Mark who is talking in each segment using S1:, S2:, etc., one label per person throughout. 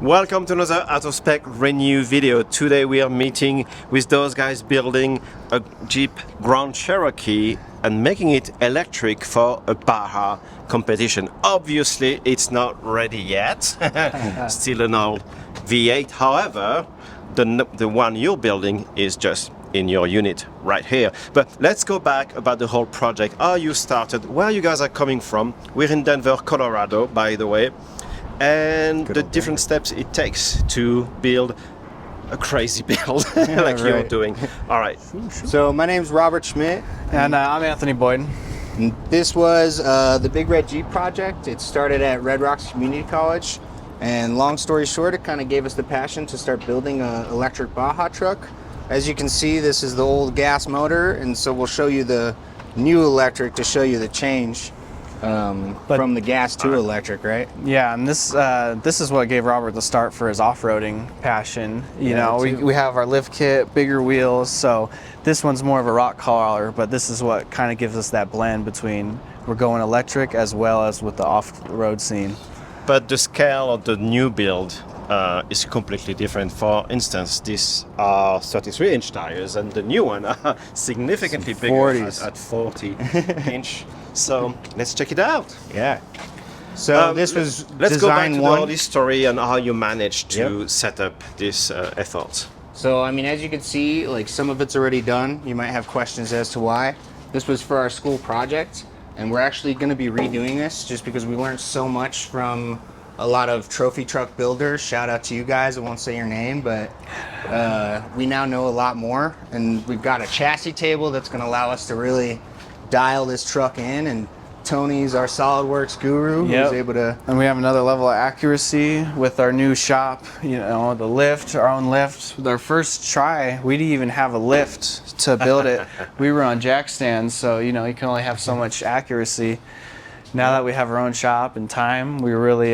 S1: Welcome to another Out of Spec Renew video. Today we are meeting with those guys building a Jeep Grand Cherokee and making it electric for a Baja competition. Obviously it's not ready yet, still an old V8. However, the one you're building is just in your unit right here. But let's go back about the whole project, how you started, where you guys are coming from. We're in Denver, Colorado, by the way. And the different steps it takes to build a crazy build like you're doing. All right.
S2: So my name's Robert Schmidt.
S3: And I'm Anthony Boyd.
S2: And this was the Big Red Jeep project. It started at Red Rocks Community College. And long story short, it kind of gave us the passion to start building an electric Baja truck. As you can see, this is the old gas motor. And so we'll show you the new electric to show you the change. From the gas to electric, right?
S3: Yeah, and this is what gave Robert the start for his off-roading passion. You know, we have our lift kit, bigger wheels, so this one's more of a rock crawler, but this is what kind of gives us that blend between we're going electric as well as with the off-road scene.
S1: But the scale of the new build is completely different. For instance, these are 33-inch tires, and the new one are significantly bigger at 40 inch. So let's check it out.
S2: Yeah. So this was
S1: let's go back to
S2: one.
S1: all this story and how you managed to set up this effort.
S2: So I mean, as you can see, like some of it's already done. You might have questions as to why. This was for our school project, and we're actually going to be redoing this just because we learned so much from a lot of trophy truck builders. Shout out to you guys. I won't say your name, but we now know a lot more, and we've got a chassis table that's going to allow us to really dial this truck in, and Tony's our SolidWorks guru who's able to.
S3: And we have another level of accuracy with our new shop, you know, the lift, our own lift. With our first try, we didn't even have a lift to build it. We were on jack stands, so you know, you can only have so much accuracy. Now that we have our own shop and time, we really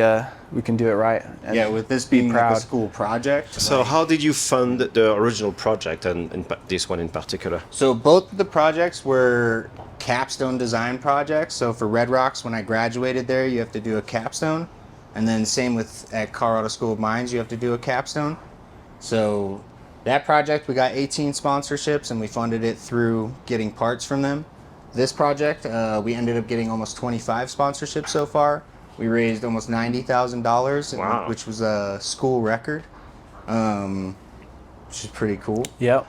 S3: we can do it right.
S2: And with this being like a school project.
S1: So how did you fund the original project and this one in particular?
S2: So both of the projects were capstone design projects. So for Red Rocks, when I graduated there, you have to do a capstone. And then same with at Colorado School of Mines, you have to do a capstone. So that project, we got 18 sponsorships and we funded it through getting parts from them. This project, we ended up getting almost 25 sponsorships so far. We raised almost $90,000, which was a school record, which is pretty cool.
S3: Yep.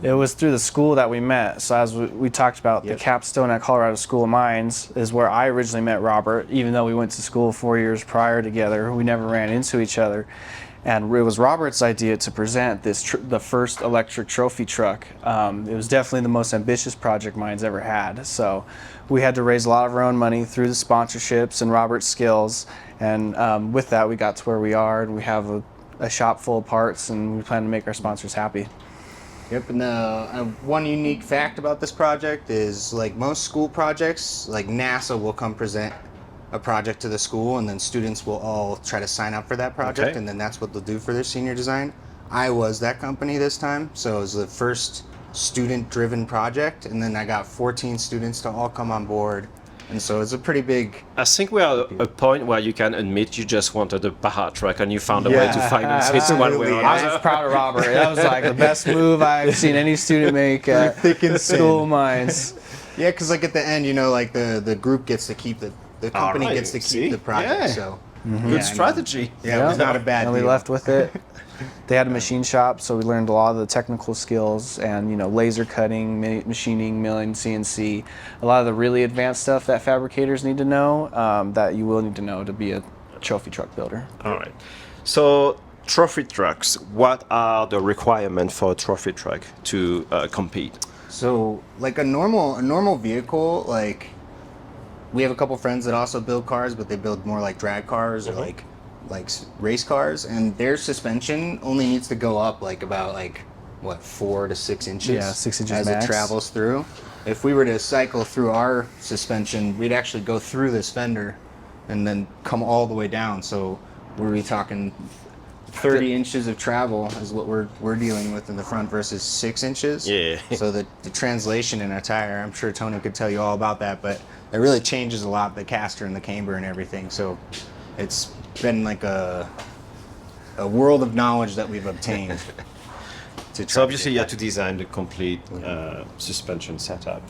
S3: It was through the school that we met. So as we talked about, the capstone at Colorado School of Mines is where I originally met Robert. Even though we went to school 4 years prior together, we never ran into each other. And it was Robert's idea to present this the first electric trophy truck. It was definitely the most ambitious project Mines ever had. So we had to raise a lot of our own money through the sponsorships and Robert's skills. And with that, we got to where we are. And we have a shop full of parts, and we plan to make our sponsors happy.
S2: Yep, and one unique fact about this project is, like most school projects, like NASA will come present a project to the school, and then students will all try to sign up for that project, and then that's what they'll do for their senior design. I was that company this time, so it was the first student-driven project, and then I got 14 students to all come on board, and so it's a pretty big.
S1: I think we are at a point where you can admit you just wanted a Baja truck and you found a way to finance it one way or another.
S3: I was proud of Robert. That was like the best move I've seen any student make at School of Mines.
S2: Yeah, because like at the end, you know, like the group gets to keep the company gets to keep the project. So
S1: good strategy.
S2: Yeah, it was not a bad
S3: deal. And we left with it. They had a machine shop, so we learned a lot of the technical skills and, you know, laser cutting, machining, milling, CNC, a lot of the really advanced stuff that fabricators need to know, that you will need to know to be a trophy truck builder.
S1: All right. So trophy trucks, what are the requirements for a trophy truck to compete?
S2: So like a normal vehicle, like we have a couple friends that also build cars, but they build more like drag cars or like race cars, and their suspension only needs to go up like about 4 to 6 inches.
S3: Yeah, 6 inches
S2: as
S3: max.
S2: It travels through. If we were to cycle through our suspension, we'd actually go through this fender and then come all the way down. So we're talking 30 inches of travel is what we're dealing with in the front versus 6 inches.
S1: Yeah.
S2: So the translation in a tire, I'm sure Tony could tell you all about that, but it really changes a lot, the caster and the camber and everything. So it's been like a a world of knowledge that we've obtained.
S1: So obviously you had to design the complete suspension setup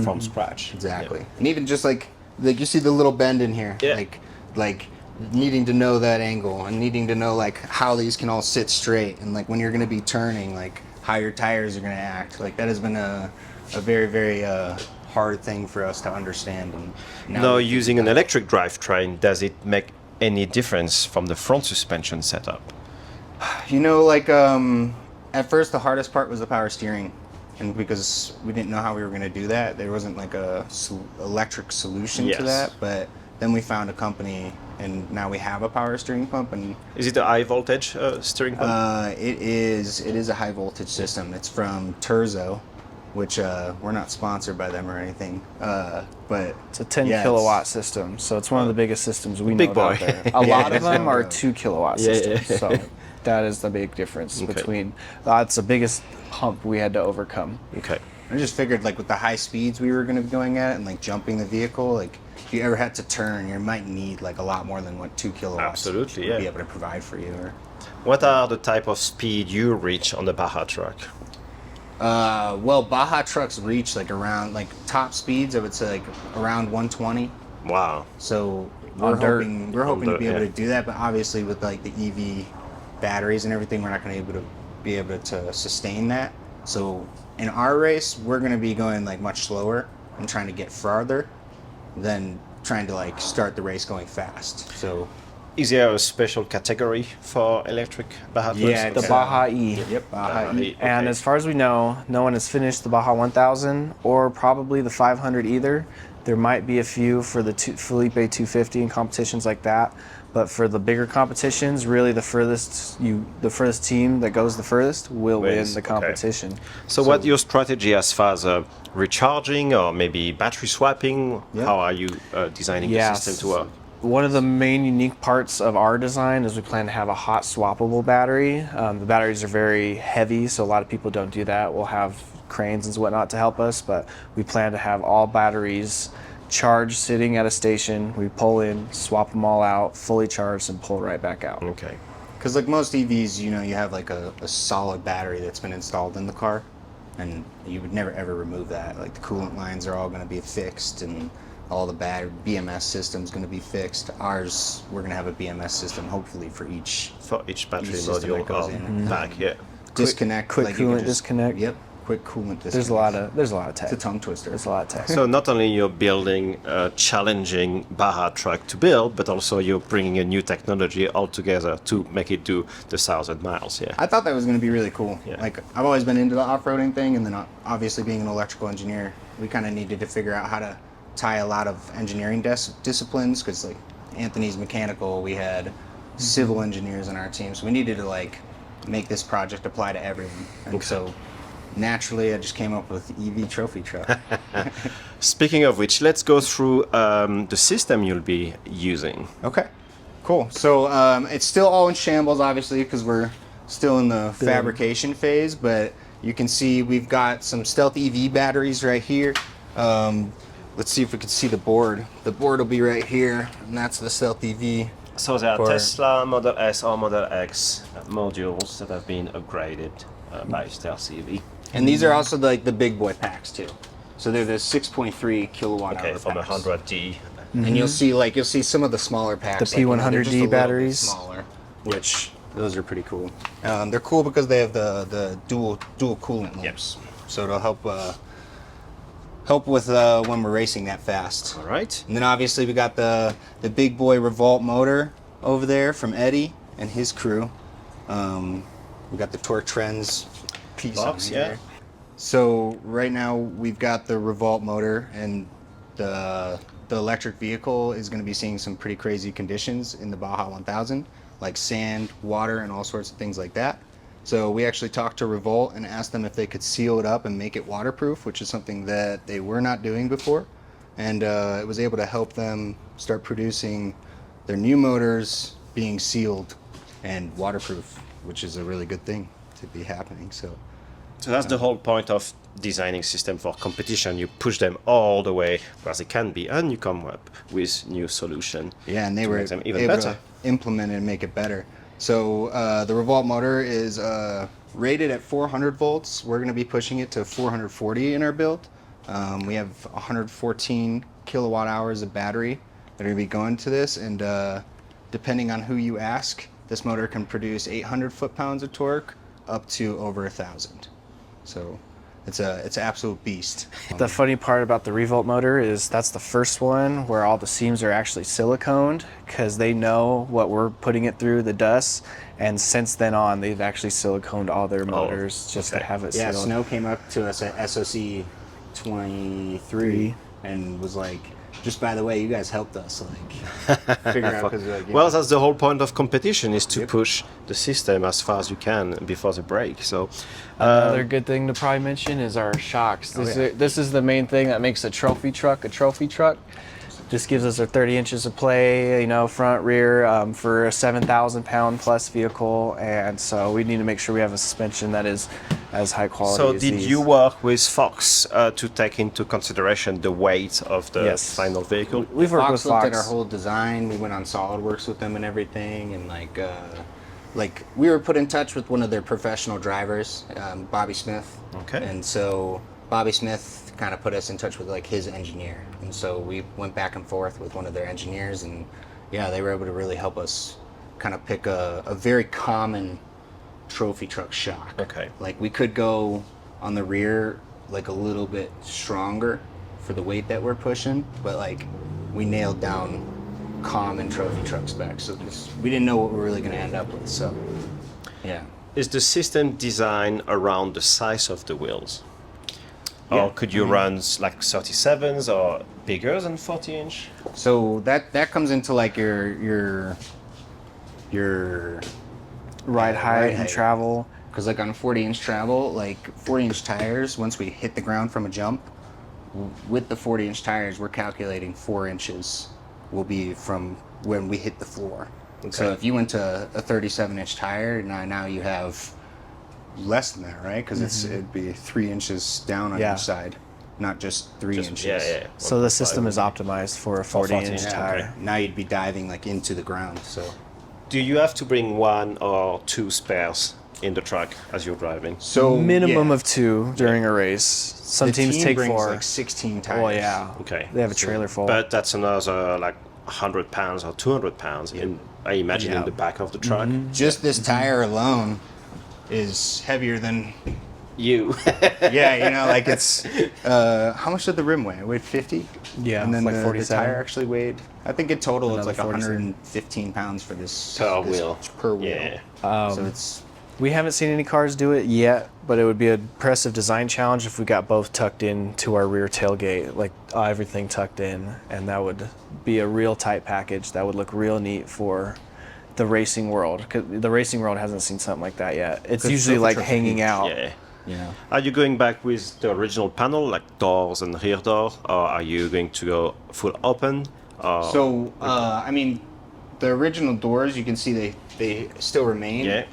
S1: from scratch.
S2: Exactly.
S1: Yeah.
S2: And even just like you see the little bend in here, like needing to know that angle and needing to know like how these can all sit straight and like when you're going to be turning, like how your tires are going to act. Like that has been a very, very hard thing for us to understand. And
S1: now using an electric drivetrain, does it make any difference from the front suspension setup?
S2: You know, like at first the hardest part was the power steering, and because we didn't know how we were going to do that, there wasn't like a electric solution to that. But then we found a company, and now we have a power steering pump. And
S1: is it a high voltage steering pump?
S2: It is a high voltage system. It's from Terzo, which we're not sponsored by them or anything, but
S3: it's a 10 kilowatt system, so it's one of the biggest systems we know
S1: boy.
S3: out there. A lot of them are 2 kilowatt systems, so that is the big difference between. That's the biggest hump we had to overcome.
S1: Okay.
S2: I just figured like with the high speeds we were going to be going at and like jumping the vehicle, like if you ever had to turn, you might need like a lot more than what 2 kilowatts would be able to provide for you.
S1: What are the type of speed you reach on the Baja truck?
S2: Well, Baja trucks reach like around like top speeds. I would say like around 120.
S1: Wow.
S2: So we're hoping to be able to do that, but obviously with like the EV batteries and everything, we're not going to be able to sustain that. So in our race, we're going to be going like much slower and trying to get farther than trying to like start the race going fast. So
S1: is there a special category for electric Baja trucks?
S3: Yeah, the Baja E.
S2: Yep, Baja E.
S3: And as far as we know, no one has finished the Baja 1000 or probably the 500 either. There might be a few for the Felipe 250 and competitions like that, but for the bigger competitions, really the furthest team that goes the furthest will win the competition.
S1: Okay. So what's your strategy as far as recharging or maybe battery swapping? Yep. How are you designing the system to work?
S3: One of the main unique parts of our design is we plan to have a hot swappable battery. The batteries are very heavy, so a lot of people don't do that. We'll have cranes and whatnot to help us, but we plan to have all batteries charged sitting at a station. We pull in, swap them all out, fully charged, and pull right back out.
S2: Okay. Because like most EVs, you know, you have like a solid battery that's been installed in the car, and you would never ever remove that. Like the coolant lines are all going to be fixed, and all the BMS system's going to be fixed. Ours, we're going to have a BMS system, hopefully for each
S1: battery module that goes in back.
S2: Disconnect,
S3: quick coolant disconnect.
S2: Yep. Quick coolant disconnect.
S3: There's a lot of tech.
S2: It's a tongue twister.
S3: There's a lot of tech.
S1: So not only you're building a challenging Baja truck to build, but also you're bringing a new technology altogether to make it do the 1,000 miles. Yeah.
S2: I thought that was going to be really cool. Yeah. Like I've always been into the off-roading thing, and then obviously being an electrical engineer, we kind of needed to figure out how to tie a lot of engineering disciplines, because like Anthony's mechanical, we had civil engineers on our team, so we needed to like make this project apply to everyone. And so naturally I just came up with EV trophy truck.
S1: Speaking of which, let's go through the system you'll be using.
S2: Okay, cool. So it's still all in shambles, obviously, because we're still in the fabrication phase, but you can see we've got some Stealth EV batteries right here. Let's see if we can see the board. The board will be right here, and that's the Stealth EV.
S1: So there are Tesla Model S or Model X modules that have been upgraded by Stealth EV.
S2: And these are also like the big boy packs too. So they're the 6.3 kilowatt hour
S1: from
S2: packs.
S1: 100D.
S2: And you'll see some of the smaller packs.
S3: The P100D batteries.
S2: Smaller, which those are pretty cool. They're cool because they have the dual coolant loops. So it'll help with when we're racing that fast.
S1: All right.
S2: And then obviously we got the big boy Revolt motor over there from Eddie and his crew. We got the Torque Trends piece on here. So right now we've got the Revolt motor, and the electric vehicle is going to be seeing some pretty crazy conditions in the Baja 1000, like sand, water, and all sorts of things like that. So we actually talked to Revolt and asked them if they could seal it up and make it waterproof, which is something that they were not doing before. And it was able to help them start producing their new motors being sealed and waterproof, which is a really good thing to be happening. So
S1: that's the whole point of designing system for competition. You push them all the way where they can be, and you come up with new solution.
S2: Yeah, and they were able to implement it and make it better. So the Revolt motor is rated at 400 volts. We're going to be pushing it to 440 in our build. We have 114 kilowatt hours of battery that are going to be going to this, and depending on who you ask, this motor can produce 800 foot-pounds of torque up to over 1,000. So it's an absolute beast.
S3: The funny part about the Revolt motor is that's the first one where all the seams are actually siliconed, because they know what we're putting it through, the dust, and since then on they've actually siliconed all their motors just to have it sealed.
S2: Snow came up to us at SOC 23 and was like, just by the way, you guys helped us figure out, because
S1: well, that's the whole point of competition, is to push the system as far as you can before the break. So
S3: another good thing to probably mention is our shocks. This is the main thing that makes a trophy truck a trophy truck. This gives us our 30 inches of play, front, rear, for a 7,000 pound plus vehicle, and so we need to make sure we have a suspension that is as high quality
S1: So
S3: as
S1: did
S3: these.
S1: you work with Fox to take into consideration the weight of the final vehicle?
S3: We've worked with
S2: looked
S3: Fox.
S2: at our whole design. We went on SolidWorks with them and everything, and we were put in touch with one of their professional drivers, Bobby Smith.
S1: Okay.
S2: And so Bobby Smith kind of put us in touch with his engineer, and so we went back and forth with one of their engineers, and they were able to really help us kind of pick a very common trophy truck shock.
S1: Okay.
S2: Like we could go on the rear a little bit stronger for the weight that we're pushing, but we nailed down common trophy truck specs, so we didn't know what we were really going to end up with. So
S1: Is the system designed around the size of the wheels? Or could you run 37s or bigger than 40 inch?
S2: So that comes into your
S3: ride height and travel.
S2: Because on a 40-inch travel, 40-inch tires, once we hit the ground from a jump, with the 40-inch tires, we're calculating 4 inches will be from when we hit the floor. Okay. So if you went to a 37-inch tire, now you have less than that, right? Because it'd be 3 inches down on each side, not just 3 inches.
S1: Yeah.
S3: So the system is optimized for a 40-inch tire.
S2: Okay. Now you'd be diving into the ground. So,
S1: do you have to bring 1 or 2 spares in the truck as you're driving?
S2: So
S3: minimum of 2 during a race. Some teams take
S2: brings
S3: 4.
S2: 16 tires.
S3: Well, yeah.
S1: Okay.
S3: They have a trailer full.
S1: But that's another 100 pounds or 200 pounds I imagine in the back of the truck.
S2: Just this tire alone is heavier than
S1: You.
S2: it's how much did the rim weigh? It weighed 50.
S3: Yeah,
S2: and then
S3: like
S2: the
S3: 47.
S2: tire actually weighed, I think in total it's
S3: Another
S2: 115 pounds for this
S1: Per wheel.
S2: Per wheel.
S1: Yeah.
S2: So it's
S3: We haven't seen any cars do it yet, but it would be an impressive design challenge if we got both tucked in to our rear tailgate, everything tucked in, and that would be a real tight package. That would look real neat for the racing world, because the racing world hasn't seen something like that yet. It's usually hanging out.
S1: Yeah. Are you going back with the original panel, like doors and rear door, or are you going to go full open?
S2: The original doors, you can see they still remain.
S1: Yeah.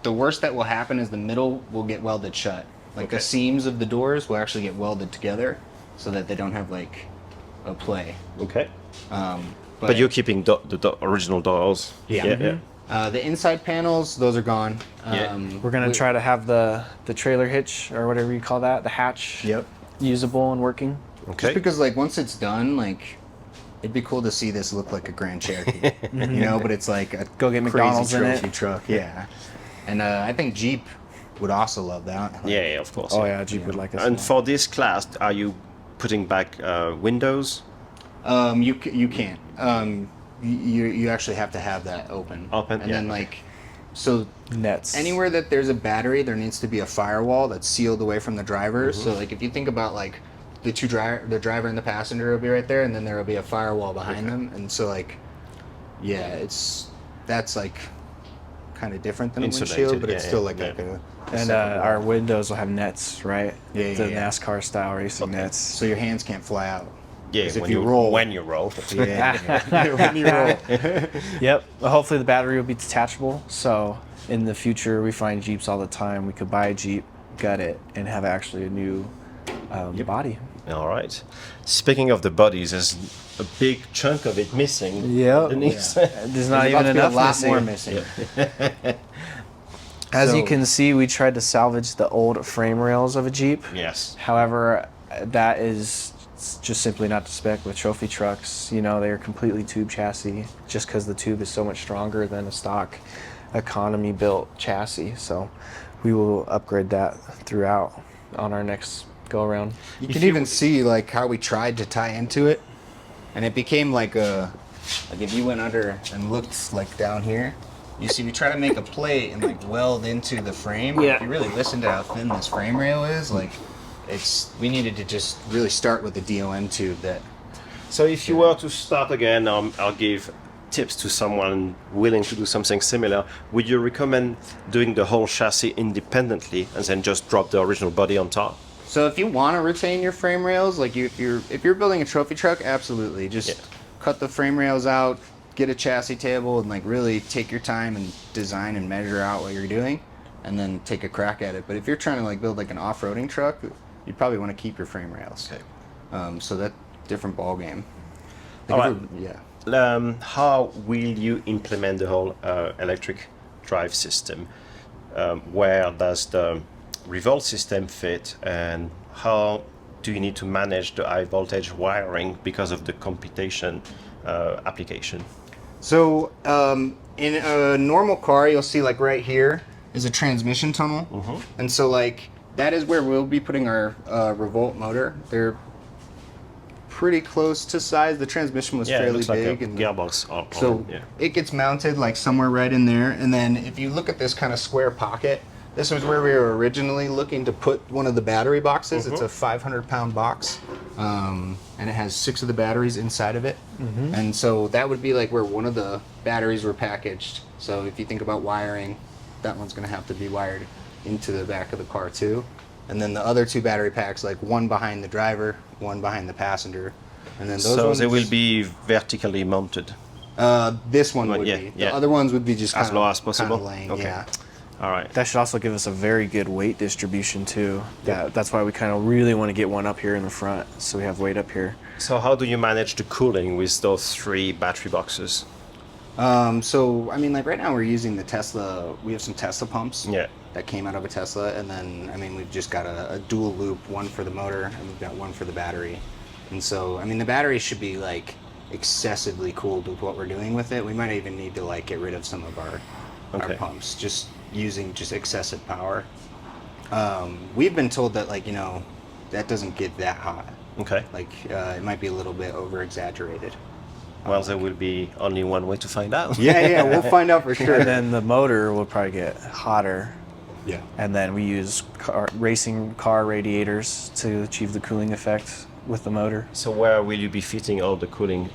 S2: The worst that will happen is the middle will get welded shut. The seams of the doors will actually get welded together so that they don't have a play.
S1: Okay. But you're keeping the original doors.
S2: Yeah. The inside panels, those are gone.
S3: We're gonna try to have the trailer hitch, or whatever you call that, the hatch, usable and working.
S1: Okay.
S2: Just because once it's done, it'd be cool to see this look like a Grand Cherokee, but it's a
S3: Go get McDonald's
S2: crazy
S3: in
S2: trophy
S3: it.
S2: truck. Yeah. And I think Jeep would also love that.
S1: Yeah, of course.
S3: Oh yeah, Jeep would like this.
S1: And for this class, are you putting back windows?
S2: You can't. You actually have to have that open. And then so
S3: nets.
S2: Anywhere that there's a battery, there needs to be a firewall that's sealed away from the driver. So if you think about the the driver and the passenger will be right there, and then there will be a firewall behind them, and so that's kind of different than a windshield, but it's still
S3: and our windows will have nets, right?
S2: Yeah,
S3: the NASCAR style racing nets.
S2: So your hands can't fly out.
S1: Yeah,
S2: if
S1: when
S2: you roll.
S1: When you roll.
S2: When you roll.
S3: Yep. Well, hopefully the battery will be detachable. So in the future, we find Jeeps all the time. We could buy a Jeep, gut it, and have actually a new body.
S1: All right. Speaking of the bodies, there's a big chunk of it missing.
S3: Yeah.
S1: Underneath.
S3: There's not
S2: There's about
S3: even
S2: to be
S3: enough
S2: a lot
S3: missing.
S2: more missing.
S3: As you
S2: So-
S3: can see, we tried to salvage the old frame rails of a Jeep.
S1: Yes.
S3: However, that is just simply not the spec with trophy trucks. You know, they're completely tube chassis just because the tube is so much stronger than a stock economy built chassis. So we will upgrade that throughout on our next go around.
S2: You can even see like how we tried to tie into it, and it became like if you went under and looked like down here, you see we try to make a plate and like weld into the frame.
S3: Yeah.
S2: If you really listen to how thin this frame rail is, like we needed to just really start with the DOM tube that.
S1: So if you were to start again, I'll give tips to someone willing to do something similar. Would you recommend doing the whole chassis independently and then just drop the original body on top?
S2: So if you want to retain your frame rails, like if you're building a trophy truck, absolutely just cut the frame rails out, get a chassis table, and like really take your time and design and measure out what you're doing, and then take a crack at it. But if you're trying to like build like an off-roading truck, you'd probably want to keep your frame rails.
S1: Okay.
S2: So that different ball game.
S1: All right.
S2: Yeah.
S1: How will you implement the whole electric drive system? Where does the Revolt system fit, and how do you need to manage the high voltage wiring because of the computation application?
S2: So in a normal car, you'll see like right here is a transmission tunnel, and so like that is where we'll be putting our Revolt motor. They're pretty close to size. The transmission was fairly
S1: it looks
S2: big,
S1: like a
S2: and
S1: gearbox.
S2: so it gets mounted like somewhere right in there. And then if you look at this kind of square pocket, this was where we were originally looking to put one of the battery boxes. It's a 500-pound box, and it has 6 of the batteries inside of it. And so that would be like where one of the batteries were packaged. So if you think about wiring, that one's going to have to be wired into the back of the car too. And then the other 2 battery packs, like one behind the driver, one behind the passenger. And then those ones,
S1: they will be vertically mounted.
S2: This one would be. The other ones would be just
S1: as
S2: kind
S1: low
S2: of
S1: as possible.
S2: laying,
S1: Okay.
S2: yeah.
S1: All right.
S3: That should also give us a very good weight distribution too. That's why we kind of really want to get one up here in the front, so we have weight up here.
S1: So how do you manage the cooling with those 3 battery boxes?
S2: So I mean, like right now we're using the Tesla. We have some Tesla pumps.
S1: Yeah.
S2: That came out of a Tesla, and then I mean we've just got a dual loop, one for the motor, and we've got one for the battery. And so I mean the battery should be like excessively cooled with what we're doing with it. We might even need to like get rid of some of our pumps, just using just excessive power. We've been told that like that doesn't get that hot.
S1: Okay.
S2: Like it might be a little bit over exaggerated.
S1: Well, there will be only one way to find out.
S2: Yeah, we'll find out for sure.
S3: And then the motor will probably get hotter.
S2: Yeah.
S3: And then we use racing car radiators to achieve the cooling effect with the motor.
S1: So where will you be fitting all the cooling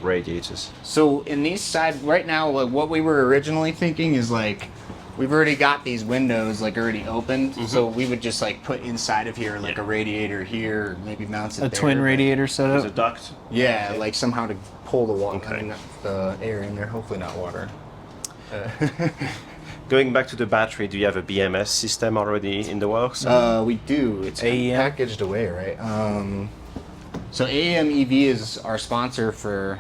S1: radiators?
S2: So in these side, right now, like what we were originally thinking is like, we've already got these windows like already opened, so we would just like put inside of here like a radiator here, maybe mount it
S3: A
S2: there,
S3: twin
S2: but-
S3: radiator
S1: There's a
S3: setup.
S1: duct.
S2: Yeah, like somehow to pull the water,
S1: Okay.
S2: the air in there. Hopefully not water.
S1: Going back to the battery, do you have a BMS system already in the works?
S2: We do. It's
S3: AEM?
S2: packaged away, right? So AEM EV is our sponsor for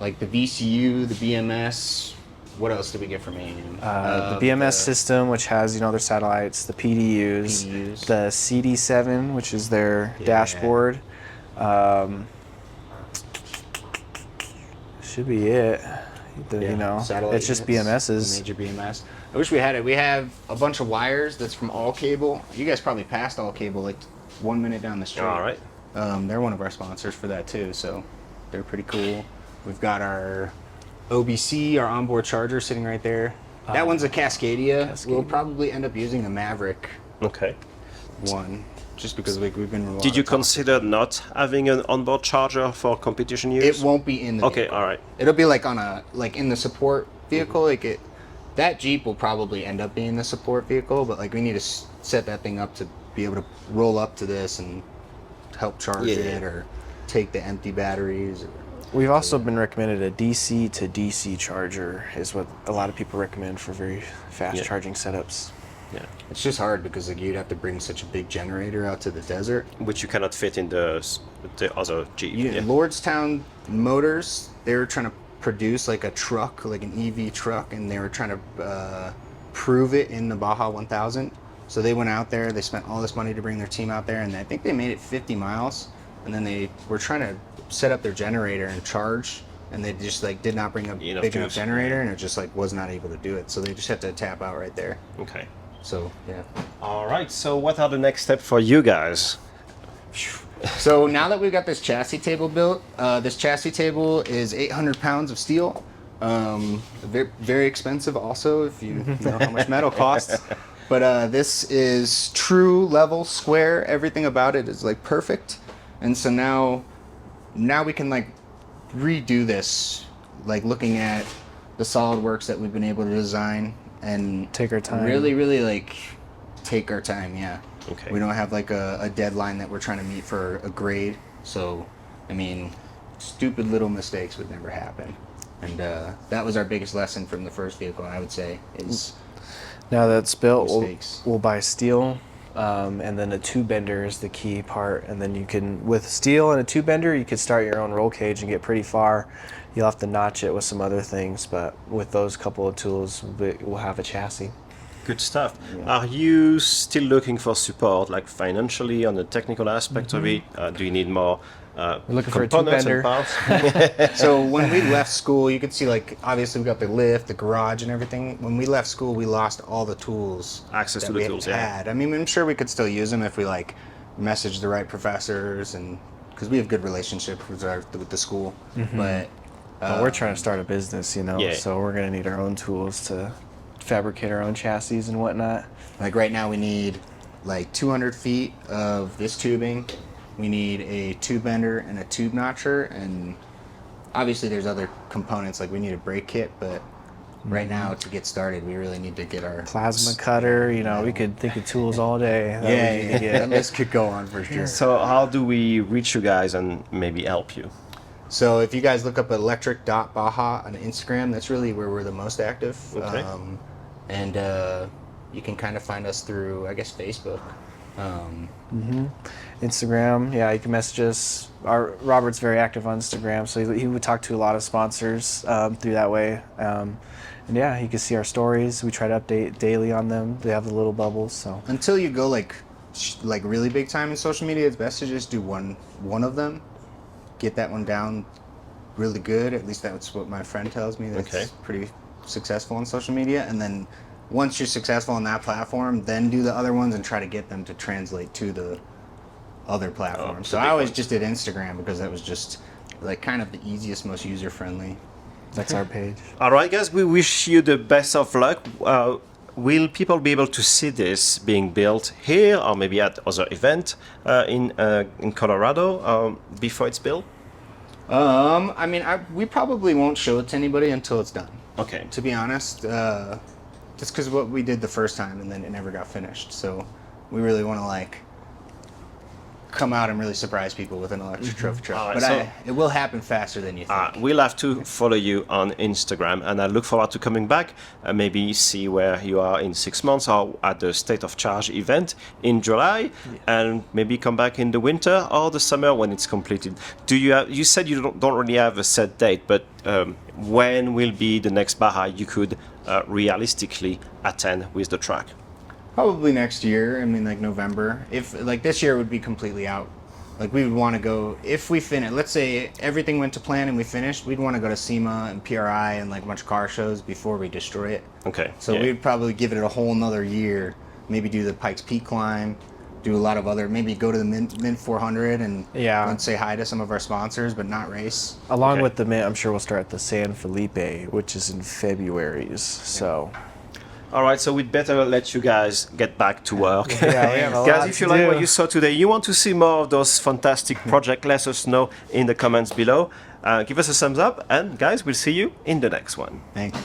S2: like the VCU, the BMS. What else did we get from AEM?
S3: The BMS system, which has their satellites, the PDUs, the CD7, which is their dashboard. Should be it.
S2: Satellite
S3: It's just
S2: units,
S3: BMSs.
S2: Major BMS. I wish we had it. We have a bunch of wires that's from All Cable. You guys probably passed All Cable like 1 minute down the street.
S1: All right.
S2: They're one of our sponsors for that too, so they're pretty cool. We've got our OBC, our onboard charger, sitting right there. That one's a Cascadia. We'll probably end up using a Maverick
S1: Okay.
S2: one, just because we've been.
S1: Did you consider not having an onboard charger for competition use?
S2: It won't be in the.
S1: Okay,
S2: vehicle.
S1: all right.
S2: It'll be like in the support vehicle. That Jeep will probably end up being the support vehicle, but like we need to set that thing up to be able to roll up to this and help charge it or take the empty batteries.
S3: We've also been recommended a DC to DC charger is what a lot of people recommend for very fast charging setups.
S1: Yeah.
S2: It's just hard because like you'd have to bring such a big generator out to the desert.
S1: Which you cannot fit in the other Jeep.
S2: Lordstown Motors, they were trying to produce like a truck, like an EV truck, and they were trying to prove it in the Baja 1000. So they went out there, they spent all this money to bring their team out there, and I think they made it 50 miles. And then they were trying to set up their generator and charge, and they just like did not bring a big enough generator, and it just like was not able to do it. So they just had to tap out right there.
S1: Okay.
S2: So yeah.
S1: All right. So what are the next steps for you guys?
S2: So now that we've got this chassis table built, this chassis table is 800 pounds of steel. Very, very expensive also, if you know how much metal costs. But this is true, level, square. Everything about it is like perfect. And so now we can like redo this, like looking at the SolidWorks that we've been able to design and
S3: take our time.
S2: Really like take our time, yeah.
S1: Okay.
S2: We don't have like a deadline that we're trying to meet for a grade. So, I mean, stupid little mistakes would never happen. And that was our biggest lesson from the first vehicle, I would say, is
S3: now that it's built, we'll buy steel, and then a tube bender is the key part. And then you can, with steel and a tube bender, you can start your own roll cage and get pretty far. You'll have to notch it with some other things, but with those couple of tools, we'll have a chassis.
S1: Good stuff. Yeah. Are you still looking for support, like financially, on the technical aspect of it? Do you need more
S3: we're looking for a tube bender.
S2: So when we left school, you could see, like, obviously we got the lift, the garage, and everything. When we left school, we lost all the tools.
S1: Access to the tools, yeah.
S2: I mean, I'm sure we could still use them if we like messaged the right professors, and because we have good relationship with the school. But
S3: we're trying to start a business, you know, so we're gonna need our own tools to fabricate our own chassis and whatnot.
S2: Like right now we need like 200 feet of this tubing. We need a tube bender and a tube notcher, and obviously there's other components, like we need a brake kit, but right now to get started we really need to get our
S3: plasma cutter, you know, we could think of tools all day.
S2: That list could go on for sure.
S1: So how do we reach you guys and maybe help you?
S2: So if you guys look up electric.baja on Instagram, that's really where we're the most active.
S1: Okay.
S2: And you can kind of find us through, I guess, Facebook.
S3: Instagram, yeah, you can message us. Robert's very active on Instagram, so he would talk to a lot of sponsors through that way. And yeah, you can see our stories. We try to update daily on them. They have the little bubbles. So
S2: until you go like really big time in social media, it's best to just do one of them. Get that one down really good. At least that's what my friend tells me. That's pretty successful on social media. And then once you're successful on that platform, then do the other ones and try to get them to translate to the other platforms. So I always just did Instagram because that was just like kind of the easiest, most user-friendly.
S3: That's our page.
S1: All right, guys, we wish you the best of luck. Will people be able to see this being built here or maybe at other event in Colorado before it's built?
S2: I mean, we probably won't show it to anybody until it's done.
S1: Okay.
S2: To be honest, just because what we did the first time and then it never got finished. So we really want to like come out and really surprise people with an electric trophy truck. But it will happen faster than you think.
S1: We'll have to follow you on Instagram, and I look forward to coming back, maybe see where you are in 6 months or at the State of Charge event in July, and maybe come back in the winter or the summer when it's completed. You said you don't really have a set date, but when will be the next Baja you could realistically attend with the truck?
S2: Probably next year. I mean, like November. If like this year would be completely out. Like we would want to go if we finish. Let's say everything went to plan and we finished. We'd want to go to SEMA and PRI and like a bunch of car shows before we destroy it.
S1: Okay.
S2: So we'd probably give it a whole another year. Maybe do the Pikes Peak climb. Do a lot of other. Maybe go to the Mint 400 and let's say hi to some of our sponsors, but not race.
S3: Along with the Mint, I'm sure we'll start at the San Felipe, which is in February. So.
S1: All right, so we'd better let you guys get back to work.
S3: Guys,
S1: if you like what you saw today, you want to see more of those fantastic projects, let us know in the comments below. Give us a thumbs up, and guys, we'll see you in the next one.
S2: Thanks.